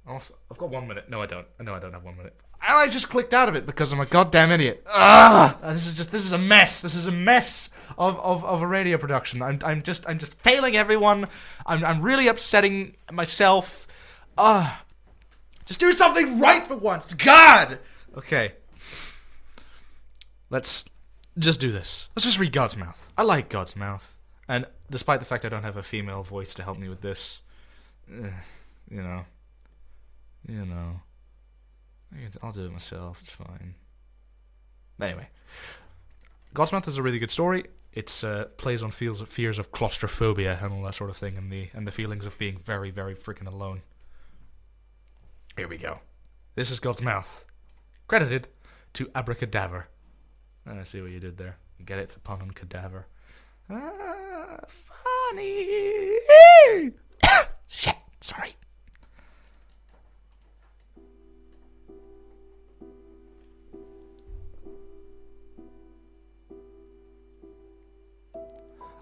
Also, I've got 1 minute. No, I don't. No, I don't have 1 minute. And I just clicked out of it because I'm a goddamn idiot. This is a mess. This is a mess of a radio production. I'm just failing everyone. I'm really upsetting myself. Just do something right for once. God. Okay. Let's just do this. Let's just read God's Mouth. I like God's Mouth, and despite the fact I don't have a female voice to help me with this, you know. I'll do it myself. It's fine. Anyway, God's Mouth is a really good story. It's plays on fears of claustrophobia and all that sort of thing, and the feelings of being very, very freaking alone. Here we go. This is God's Mouth, credited to Abracadaver. I see what you did there. You get it? It's a pun on cadaver. Funny. Shit. Sorry.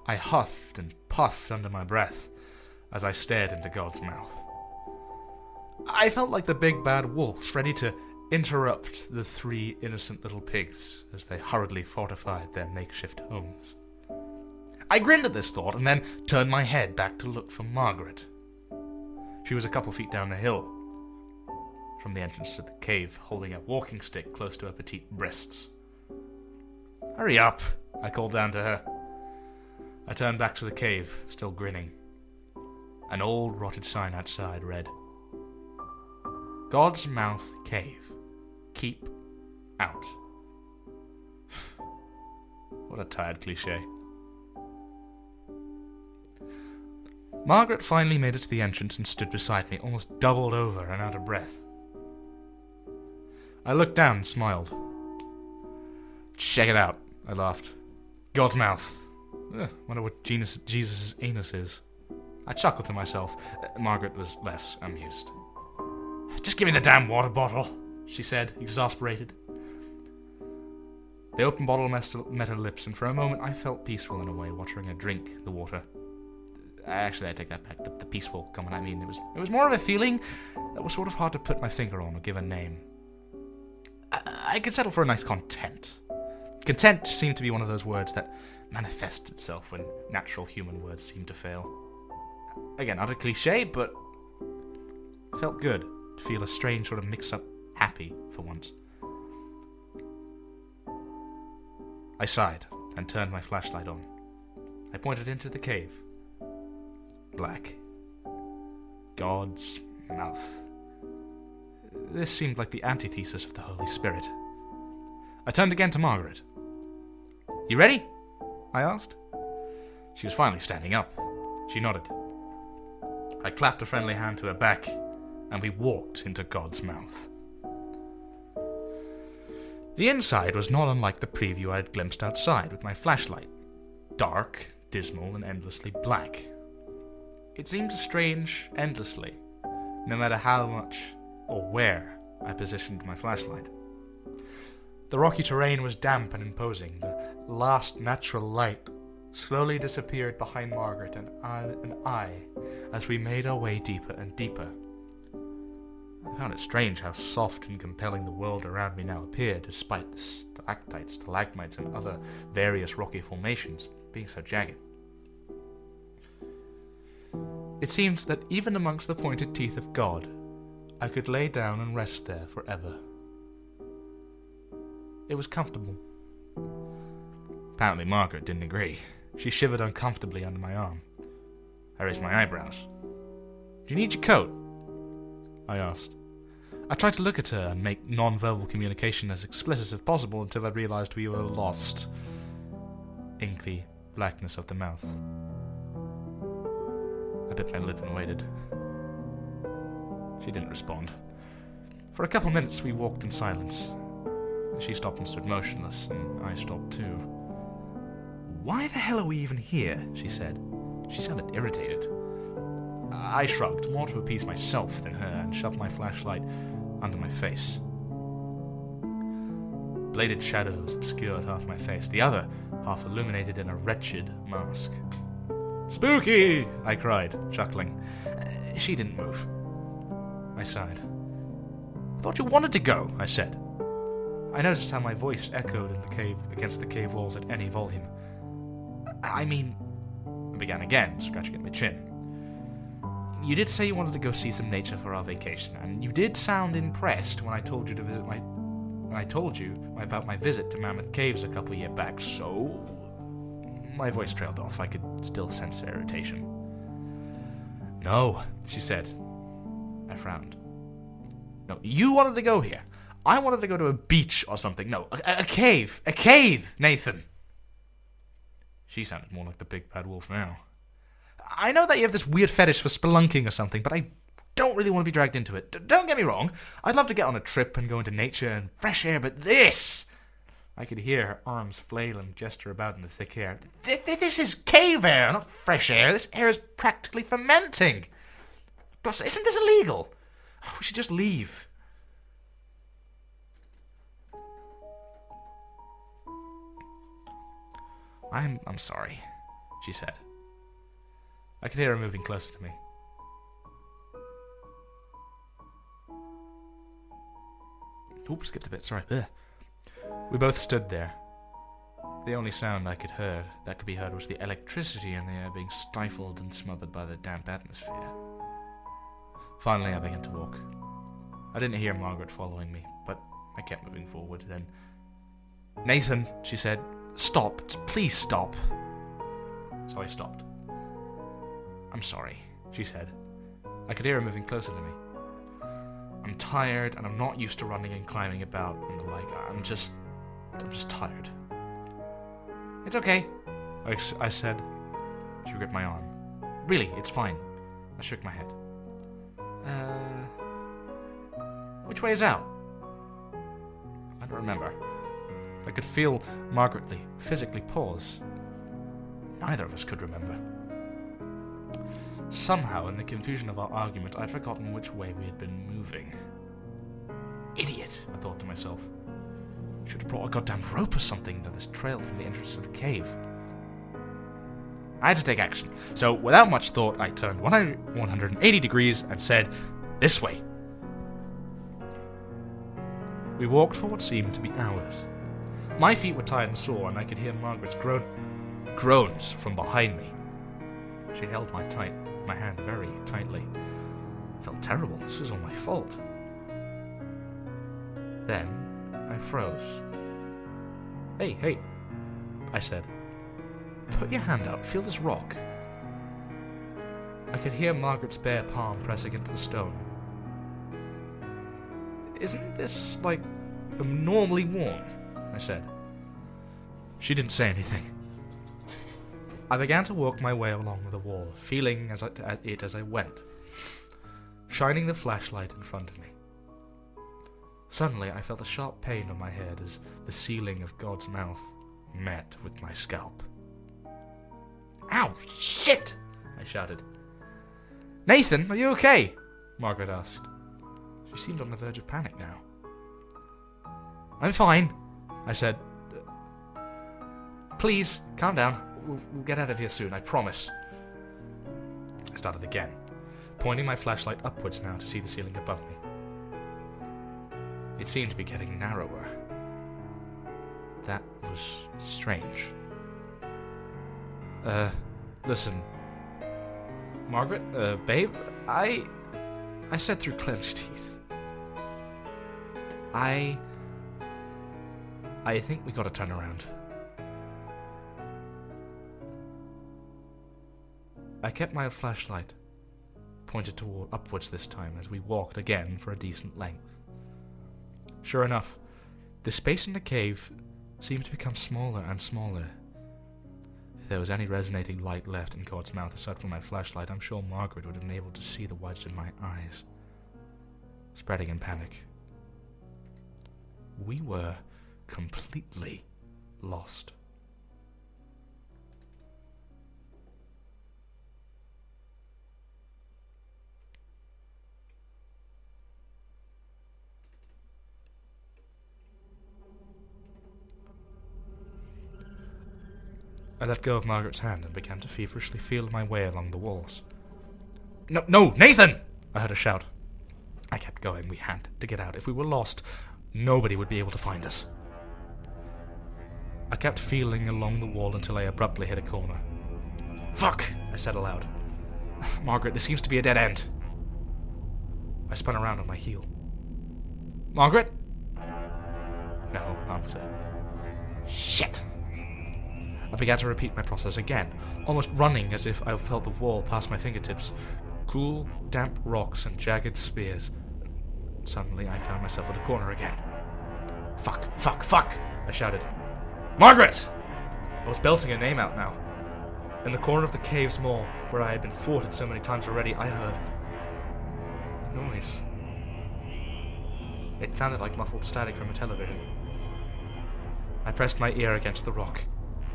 I huffed and puffed under my breath as I stared into God's Mouth. I felt like the big bad wolf, ready to interrupt the three innocent little pigs as they hurriedly fortified their makeshift homes. I grinned at this thought and then turned my head back to look for Margaret. She was a couple feet down the hill from the entrance to the cave, holding a walking stick close to her petite breasts. "Hurry up," I called down to her. I turned back to the cave, still grinning. An old rotted sign outside read, "God's Mouth Cave. Keep out." What a tired cliche. Margaret finally made it to the entrance and stood beside me, almost doubled over and out of breath. I looked down and smiled. "Check it out," I laughed. "God's Mouth. Wonder what Jesus' anus is." I chuckled to myself. Margaret was less amused. "Just give me the damn water bottle," she said, exasperated. The open bottle met her lips, and for a moment I felt peaceful in a way, watching her drink the water. Actually, I take that back. The peaceful comment, I mean, it was more of a feeling that was sort of hard to put my finger on or give a name. I could settle for a nice content. Content seemed to be one of those words that manifests itself when natural human words seem to fail. Again, not a cliche, but felt good to feel a strange sort of mix-up happy for once. I sighed and turned my flashlight on. I pointed into the cave. Black. God's mouth. This seemed like the antithesis of the Holy Spirit. I turned again to Margaret. "You ready?" I asked. She was finally standing up. She nodded. I clapped a friendly hand to her back, and we walked into God's mouth. The inside was not unlike the preview I had glimpsed outside with my flashlight. Dark, dismal, and endlessly black. It seemed to strange endlessly, no matter how much or where I positioned my flashlight. The rocky terrain was damp and imposing. The last natural light slowly disappeared behind Margaret and I as we made our way deeper and deeper. I found it strange how soft and compelling the world around me now appeared, despite the stalactites, stalagmites, and other various rocky formations being so jagged. It seemed that even amongst the pointed teeth of God, I could lay down and rest there forever. It was comfortable. Apparently Margaret didn't agree. She shivered uncomfortably under my arm. I raised my eyebrows. "Do you need your coat?" I asked. I tried to look at her and make non-verbal communication as explicit as possible until I realized we were lost. Inky blackness of the mouth. I bit my lip and waited. She didn't respond. For a couple minutes we walked in silence. She stopped and stood motionless, and I stopped too. "Why the hell are we even here?" she said. She sounded irritated. I shrugged, more to appease myself than her, and shoved my flashlight under my face. Bladed shadows obscured half my face, the other half illuminated in a wretched mask. "Spooky!" I cried, chuckling. She didn't move. I sighed. "I thought you wanted to go," I said. I noticed how my voice echoed in the cave against the cave walls at any volume. I began again, scratching at my chin. "You did say you wanted to go see some nature for our vacation, and you did sound impressed when I told you about my visit to Mammoth Caves a couple years back, so..." My voice trailed off. I could still sense her irritation. "No," she said. I frowned. "No, you wanted to go here. I wanted to go to a beach or something. No, a cave. A cave, Nathan." She sounded more like the big bad wolf now. "I know that you have this weird fetish for spelunking or something, but I don't really want to be dragged into it. Don't get me wrong. I'd love to get on a trip and go into nature and fresh air, but this..." I could hear her arms flail and gesture about in the thick air. This is cave air, not fresh air. This air is practically fermenting. Plus, isn't this illegal? We should just leave." I'm sorry," she said. I could hear her moving closer to me. Oops, skipped a bit, sorry. Ugh. We both stood there. The only sound I could be heard was the electricity in the air being stifled and smothered by the damp atmosphere. Finally, I began to walk. I didn't hear Margaret following me, but I kept moving forward. Then, "Nathan," she said, "stop. Please stop." So I stopped. "I'm sorry," she said. I could hear her moving closer to me. "I'm tired, and I'm not used to running and climbing about and the like. I'm just tired." "It's okay," I said. She gripped my arm. "Really, it's fine." I shook my head. Which way is out?" I don't remember. I could feel Margaret physically pause. Neither of us could remember. Somehow, in the confusion of our argument, I'd forgotten which way we had been moving. Idiot, I thought to myself. Should have brought a goddamn rope or something to this trail from the entrance to the cave. I had to take action, so without much thought, I turned 180 degrees and said, "This way." We walked for what seemed to be hours. My feet were tired and sore, and I could hear Margaret's groans from behind me. She held my hand very tightly. I felt terrible. This was all my fault. Then I froze. Hey, I said. Put your hand out. Feel this rock. I could hear Margaret's bare palm press against the stone. Isn't this, like, abnormally warm? I said. She didn't say anything. I began to work my way along the wall, feeling it as I went, shining the flashlight in front of me. Suddenly, I felt a sharp pain on my head as the ceiling of God's mouth met with my scalp. "Ow, shit!" I shouted. "Nathan, are you okay?" Margaret asked. She seemed on the verge of panic now. "I'm fine," I said. "Please, calm down. We'll get out of here soon, I promise." I started again, pointing my flashlight upwards now to see the ceiling above me. It seemed to be getting narrower. That was strange. Listen. Margaret, babe, I said through clenched teeth. I think we gotta turn around. I kept my flashlight pointed toward upwards this time as we walked again for a decent length. Sure enough, the space in the cave seemed to become smaller and smaller. If there was any resonating light left in God's mouth aside from my flashlight, I'm sure Margaret would have been able to see the whites in my eyes, spreading in panic. We were completely lost. I let go of Margaret's hand and began to feverishly feel my way along the walls. No, Nathan! I heard a shout. I kept going. We had to get out. If we were lost, nobody would be able to find us. I kept feeling along the wall until I abruptly hit a corner. "Fuck!" I said aloud. "Margaret, this seems to be a dead end." I spun around on my heel. "Margaret?" No answer. Shit! I began to repeat my process again, almost running as if I felt the wall past my fingertips. Cool, damp rocks and jagged spears. Suddenly, I found myself at a corner again. Fuck! I shouted. "Margaret!" I was belting her name out now. In the corner of the cave's maw, where I had been thwarted so many times already, I heard a noise. It sounded like muffled static from a television. I pressed my ear against the rock.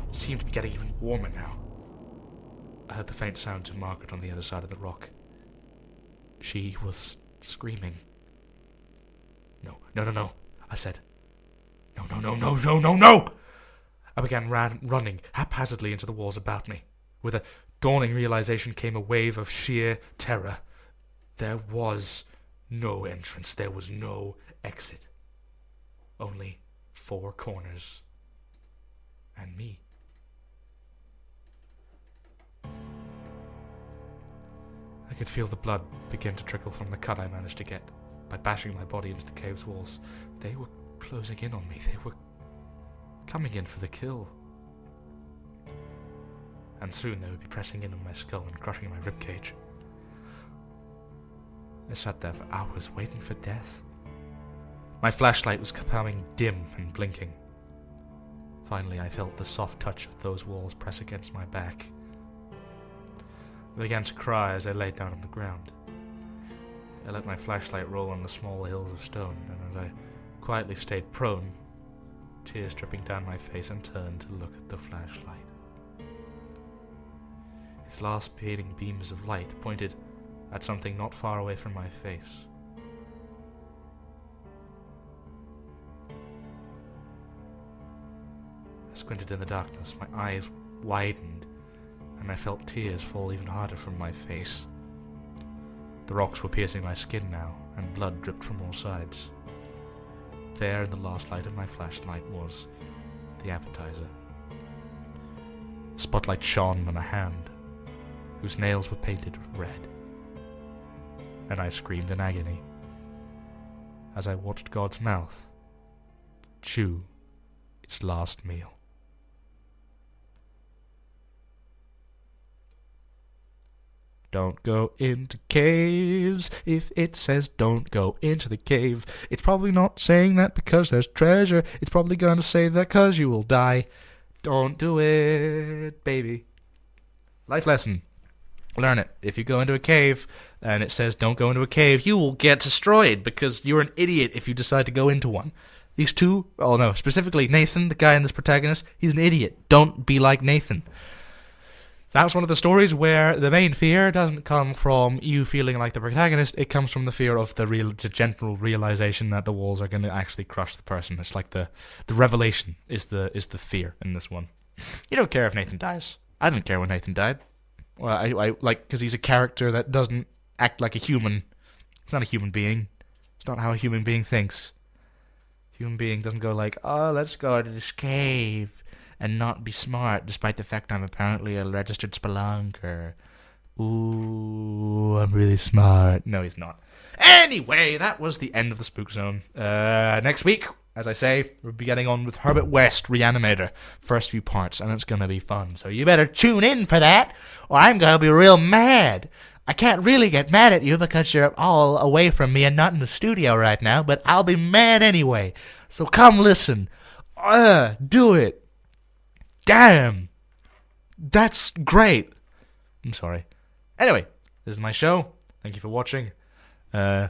It seemed to be getting even warmer now. I heard the faint sounds of Margaret on the other side of the rock. She was screaming. No, I said. No! I began running haphazardly into the walls about me. With a dawning realization came a wave of sheer terror. There was no entrance. There was no exit. Only 4 corners. And me. I could feel the blood begin to trickle from the cut I managed to get by bashing my body into the cave's walls. They were closing in on me. They were coming in for the kill. And soon they would be pressing in on my skull and crushing my ribcage. I sat there for hours waiting for death. My flashlight was becoming dim and blinking. Finally, I felt the soft touch of those walls press against my back. I began to cry as I lay down on the ground. I let my flashlight roll on the small hills of stone, and as I quietly stayed prone, tears dripping down my face, and turned to look at the flashlight. Its last fading beams of light pointed at something not far away from my face. I squinted in the darkness, my eyes widened, and I felt tears fall even harder from my face. The rocks were piercing my skin now, and blood dripped from all sides. There, in the last light of my flashlight, was the appetizer. The spotlight shone on a hand, whose nails were painted red. And I screamed in agony as I watched God's mouth chew its last meal. Don't go into caves. If it says don't go into the cave, it's probably not saying that because there's treasure. It's probably going to say that because you will die. Don't do it, baby. Life lesson. Learn it. If you go into a cave and it says don't go into a cave, you will get destroyed because you're an idiot if you decide to go into one. These two, oh no, specifically Nathan, the guy in this protagonist, he's an idiot. Don't be like Nathan. That was one of the stories where the main fear doesn't come from you feeling like the protagonist, it comes from the fear of the general realization that the walls are going to actually crush the person. It's like the revelation is the fear in this one. You don't care if Nathan dies. I didn't care when Nathan died. Well, I like, because he's a character that doesn't act like a human. It's not a human being. It's not how a human being thinks. Human being doesn't go like, oh, let's go to this cave and not be smart, despite the fact I'm apparently a registered spelunker. Ooh, I'm really smart. No, he's not. Anyway, that was the end of the Spook Zone. Next week, as I say, we'll be getting on with Herbert West, Reanimator. First few parts, and it's gonna be fun. So you better tune in for that, or I'm gonna be real mad. I can't really get mad at you because you're all away from me and not in the studio right now, but I'll be mad anyway. So come listen. Do it. Damn. That's great. I'm sorry. Anyway, this is my show. Thank you for watching. I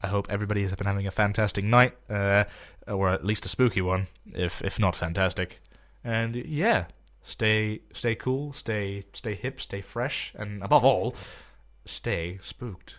hope everybody has been having a fantastic night, or at least a spooky one, if not fantastic. And yeah, stay cool, stay hip, stay fresh, and above all, stay spooked.